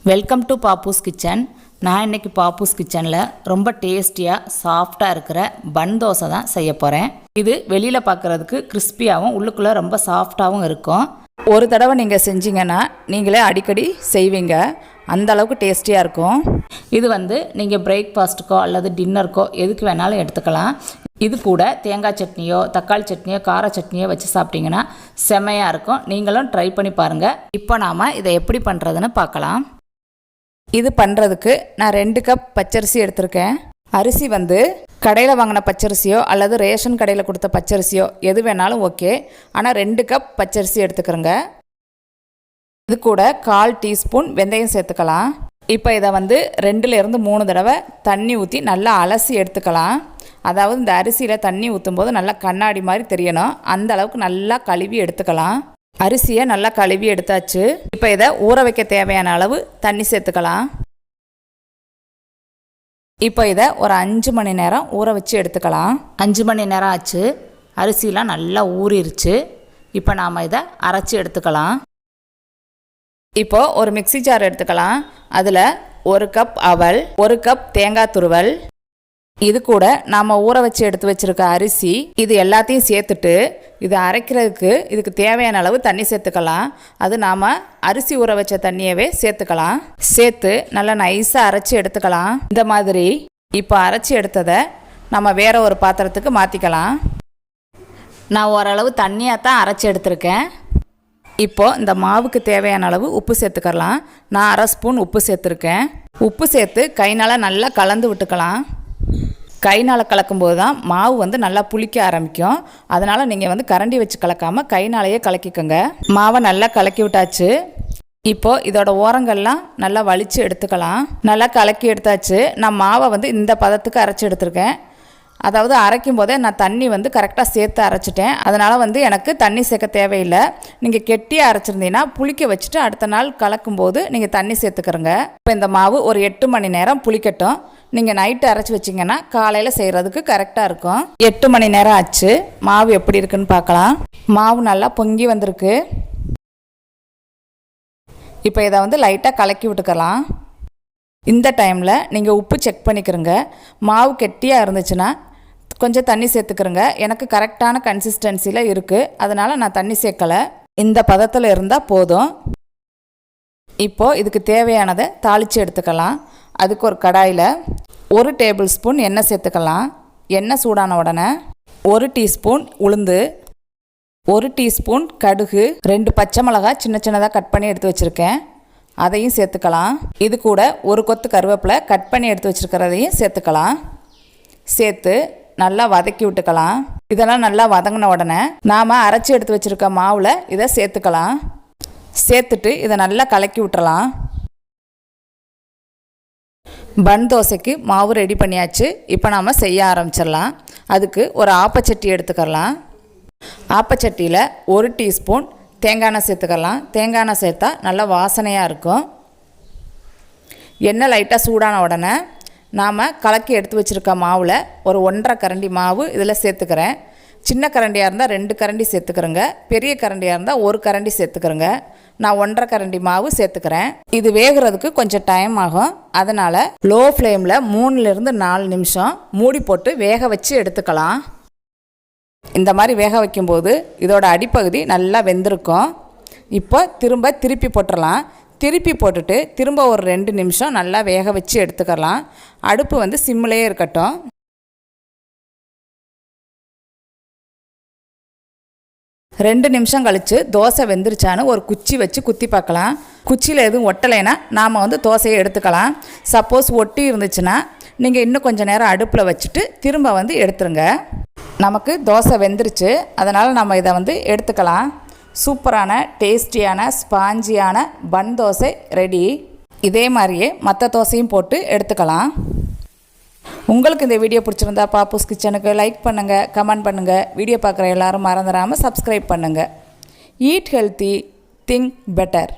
Welcome to Pappu's kitchen. நான் இன்றைக்கி பாப்பூஸ் கிச்சனில் ரொம்ப டேஸ்டியாக சாஃப்டாக இருக்கிற பன் தோசை தான் செய்ய போகிறேன். இது வெளியில் பார்க்குறதுக்கு கிறிஸ்பியாகவும் உள்ளுக்குள்ளே ரொம்ப சாஃப்டாகவும் இருக்கும். ஒரு தடவை நீங்கள் செஞ்சீங்கன்னா நீங்களே அடிக்கடி செய்வீங்க, அந்த அளவுக்கு டேஸ்டியாக இருக்கும். இது நீங்கள் பிரேக்ஃபாஸ்ட்டுக்கோ அல்லது டின்னருக்கோ எதுக்கு வேணாலும் எடுத்துக்கலாம். இது கூட தேங்காய் சட்னியோ தக்காளி சட்னியோ கார சட்னியோ வச்சு சாப்பிட்டிங்கன்னா செம்மையாக இருக்கும். நீங்களும் ட்ரை பண்ணி பாருங்கள். இப்போ நாம் இதை எப்படி பண்ணுறதுன்னு பார்க்கலாம். இது பண்ணுறதுக்கு நான் 2 கப் பச்சரிசி எடுத்திருக்கேன். அரிசி கடையில் வாங்கின பச்சரிசியோ அல்லது ரேஷன் கடையில் கொடுத்த பச்சரிசியோ எது வேணாலும் ஓகே. ஆனால் 2 கப் பச்சரிசி எடுத்துக்கிறோங்க. இது கூட 1/4 டீஸ்பூன் வெந்தயம் சேர்த்துக்கலாம். இப்போ இதை 2லேருந்து 3 தடவை தண்ணி ஊற்றி நல்லா அலசி எடுத்துக்கலாம். அதாவது இந்த அரிசியில் தண்ணி ஊற்றும் போது நல்லா கண்ணாடி மாதிரி தெரியணும், அந்த அளவுக்கு நல்லா கழுவி எடுத்துக்கலாம். அரிசியை நல்லா கழுவி எடுத்தாச்சு. இப்போ இதை ஊற வைக்க தேவையான அளவு தண்ணி சேர்த்துக்கலாம். இப்போ இதை ஒரு 5 மணி நேரம் ஊற வச்சு எடுத்துக்கலாம். 5 மணி நேரம் ஆச்சு. அரிசிலாம் நல்லா ஊறிடுச்சு. இப்போ நாம் இதை அரைச்சி எடுத்துக்கலாம். இப்போது ஒரு மிக்ஸி ஜார் எடுத்துக்கலாம். அதில் 1 கப் அவல், 1 கப் தேங்காய் துருவல், இது கூட நாம் ஊற வச்சு எடுத்து வச்சுருக்க அரிசி, இது எல்லாத்தையும் சேர்த்துட்டு இது அரைக்கிறதுக்கு இதுக்கு தேவையான அளவு தண்ணி சேர்த்துக்கலாம். அது நாம் அரிசி ஊற வச்ச தண்ணியவே சேர்த்துக்கலாம். சேர்த்து நல்லா நைஸாக அரைச்சி எடுத்துக்கலாம். இந்த மாதிரி இப்போ அரைச்சி எடுத்ததை நம்ம வேறு ஒரு பாத்திரத்துக்கு மாற்றிக்கலாம். நான் ஓரளவு தண்ணியாக தான் அரைச்சி எடுத்திருக்கேன். இப்போது இந்த மாவுக்கு தேவையான அளவு உப்பு சேர்த்துக்கலாம். நான் 1/2 ஸ்பூன் உப்பு சேர்த்துருக்கேன். உப்பு சேர்த்து கைனால் நல்லா கலந்து விட்டுக்கலாம். கைனால் கலக்கும்போது தான் மாவு நல்லா புளிக்க ஆரம்பிக்கும். அதனால் நீங்கள் கரண்டி வச்சு கலக்காமல் கைனாலேயே கலக்கிக்கோங்க. மாவை நல்லா கலக்கி விட்டாச்சு. இப்போது இதோட ஓரங்கள்லாம் நல்லா வலித்து எடுத்துக்கலாம். நல்லா கலக்கி எடுத்தாச்சு. நான் மாவை இந்த பதத்துக்கு அரைச்சி எடுத்துருக்கேன். அதாவது அரைக்கும் போதே நான் தண்ணி கரெக்டாக சேர்த்து அரைச்சிட்டேன். அதனால் எனக்கு தண்ணி சேர்க்க தேவையில்லை. நீங்கள் கெட்டியாக அரைச்சிருந்தீங்கன்னா புளிக்க வச்சுட்டு அடுத்த நாள் கலக்கும்போது நீங்கள் தண்ணி சேர்த்துக்கிறங்க. இப்போ இந்த மாவு ஒரு 8 மணி நேரம் புளிக்கட்டும். நீங்கள் நைட்டு அரைச்சி வச்சிங்கன்னா காலையில் செய்கிறதுக்கு கரெக்டாக இருக்கும். 8 மணி நேரம் ஆச்சு. மாவு எப்படி இருக்குன்னு பார்க்கலாம். மாவு நல்லா பொங்கி வந்திருக்கு. இப்போ இதை லைட்டாக கலக்கி விட்டுக்கலாம். இந்த டைமில் நீங்கள் உப்பு செக் பண்ணிக்கிறங்க. மாவு கெட்டியாக இருந்துச்சுன்னா கொஞ்சம் தண்ணி சேர்த்துக்கிறங்க. எனக்கு கரெக்டான கன்சிஸ்டன்சியில் இருக்குது, அதனால் நான் தண்ணி சேர்க்கலை. இந்த பதத்தில் இருந்தால் போதும். இப்போது இதுக்கு தேவையானதை தாளித்து எடுத்துக்கலாம். அதுக்கு ஒரு கடாயில் 1 டேபிள் ஸ்பூன் எண்ணெய் சேர்த்துக்கலாம். எண்ணெய் சூடான உடனே 1 டீஸ்பூன் உளுந்து, 1 டீஸ்பூன் கடுகு, 2 பச்சை மிளகாய் சின்ன சின்னதாக கட் பண்ணி எடுத்து வச்சுருக்கேன், அதையும் சேர்த்துக்கலாம். இது கூட 1 கொத்து கருவேப்பிலை கட் பண்ணி எடுத்து வச்சுருக்கிறதையும் சேர்த்துக்கலாம். சேர்த்து நல்லா வதக்கி விட்டுக்கலாம். இதெல்லாம் நல்லா வதங்கின உடனே நாம் அரைச்சி எடுத்து வச்சுருக்க மாவில் இதை சேர்த்துக்கலாம். சேர்த்துட்டு இதை நல்லா கலக்கி விட்டுறலாம். பன் தோசைக்கு மாவு ரெடி பண்ணியாச்சு. இப்போ நாம் செய்ய ஆரம்பிச்சிடலாம். அதுக்கு ஒரு ஆப்பச்சட்டி எடுத்துக்கலாம். ஆப்பச்சட்டியில் 1 டீஸ்பூன் தேங்காய் எண்ணெய் சேர்த்துக்கலாம். தேங்காய் எண்ணெய் சேர்த்தா நல்லா வாசனையாக இருக்கும். எண்ணெய் லைட்டாக சூடான உடனே நாம் கலக்கி எடுத்து வச்சுருக்க மாவில் ஒரு 1/2 கரண்டி மாவு இதில் சேர்த்துக்கிறேன். சின்ன கரண்டியாக இருந்தால் 2 கரண்டி சேர்த்துக்கிறேங்க. பெரிய கரண்டியாக இருந்தால் 1 கரண்டி சேர்த்துக்கிறேங்க. நான் 1/2 கரண்டி மாவு சேர்த்துக்கிறேன். இது வேகிறதுக்கு கொஞ்சம் டைம் ஆகும். அதனால் லோ ஃப்ளேமில் 3லேருந்து 4 நிமிஷம் மூடி போட்டு வேக வச்சு எடுத்துக்கலாம். இந்த மாதிரி வேக வைக்கும்போது இதோட அடிப்பகுதி நல்லா வெந்திருக்கும். இப்போ திருப்பி போட்டுடலாம். திருப்பி போட்டுட்டு திரும்ப ஒரு 2 நிமிஷம் நல்லா வேக வச்சு எடுத்துக்கலாம். அடுப்பு சிம்மிலே இருக்கட்டும். ரெண்டு நிமிஷம் கழித்து தோசை வெந்துருச்சான்னு ஒரு குச்சி வச்சு குத்தி பார்க்கலாம். குச்சியில் எதுவும் ஒட்டலைன்னா நாம் தோசையை எடுத்துக்கலாம். சப்போஸ் ஒட்டி இருந்துச்சுன்னா நீங்கள் இன்னும் கொஞ்சம் நேரம் அடுப்பில் வச்சுட்டு திரும்ப எடுத்துருங்க. நமக்கு தோசை வெந்துருச்சு, அதனால் நம்ம இதை எடுத்துக்கலாம். சூப்பரான டேஸ்டியான ஸ்பாஞ்சியான பன் தோசை ரெடி. இதே மாதிரியே மற்ற தோசையும் போட்டு எடுத்துக்கலாம். உங்களுக்கு இந்த வீடியோ பிடிச்சிருந்தா பாப்பூஸ் கிச்சனுக்கு லைக் பண்ணுங்கள், கமெண்ட் பண்ணுங்கள். வீடியோ பார்க்குற எல்லோரும் மறந்துடாமல் சப்ஸ்கிரைப் பண்ணுங்கள். Eat healthy, think better.